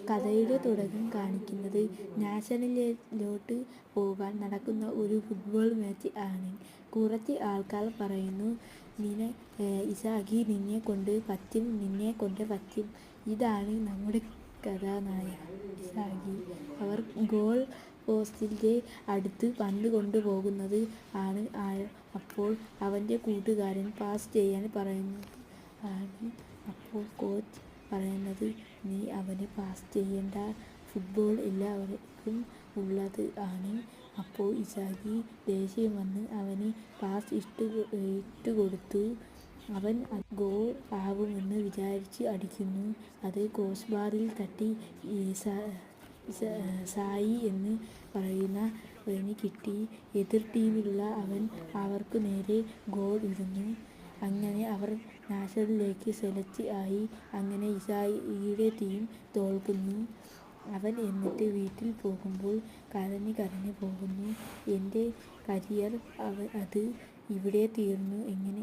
കഥയുടെ തുടക്കം കാണിക്കുന്നത് നാഷണലിലോട്ട് പോകാൻ നടക്കുന്ന ഒരു ഫുട്ബോൾ മാച്ച് ആണ്. കുറച്ച് ആൾക്കാർ പറയുന്നു, ഇസാഗി നിന്നെ കൊണ്ട് പറ്റും. ഇതാണ് നമ്മുടെ കഥാനായകൻ ഇസാഗി. അവർ ഗോൾ പോസ്റ്റിന്റെ അടുത്ത് പന്ത് കൊണ്ടുപോകുന്നത് ആണ്. അപ്പോൾ അവന്റെ കൂട്ടുകാരൻ പാസ് ചെയ്യാൻ പറയുന്നത് ആണ്. അപ്പോൾ കോച്ച് പറയുന്നത്, നീ അവന് പാസ് ചെയ്യണ്ട, ഫുട്ബോൾ എല്ലാവർക്കും ഉള്ളത് ആണ്. അപ്പോൾ ഇസാഗി ദേഷ്യം വന്ന് അവന് പാസ് ഇട്ടുകൊടുത്തു. അവൻ അത് ഗോൾ ആവുമെന്ന് വിചാരിച്ച് അടിക്കുന്നു. അത് ക്രോസ് ബാറിൽ തട്ടി സായി എന്ന് പറയുന്നവന് കിട്ടി. എതിർ ടീമിലുള്ള അവൻ അവർക്ക് നേരെ ഗോൾ ഇടുന്നു. അങ്ങനെ അവർ നാഷണലിലേക്ക് സെലക്ട് ആയി. അങ്ങനെ ഇസായിയുടെ ടീം തോൽക്കുന്നു. അവൻ എന്നിട്ട് വീട്ടിൽ പോകുമ്പോൾ കരഞ്ഞ് പോകുന്നു. എൻ്റെ കരിയർ അത് ഇവിടെ തീർന്നു. എങ്ങനെ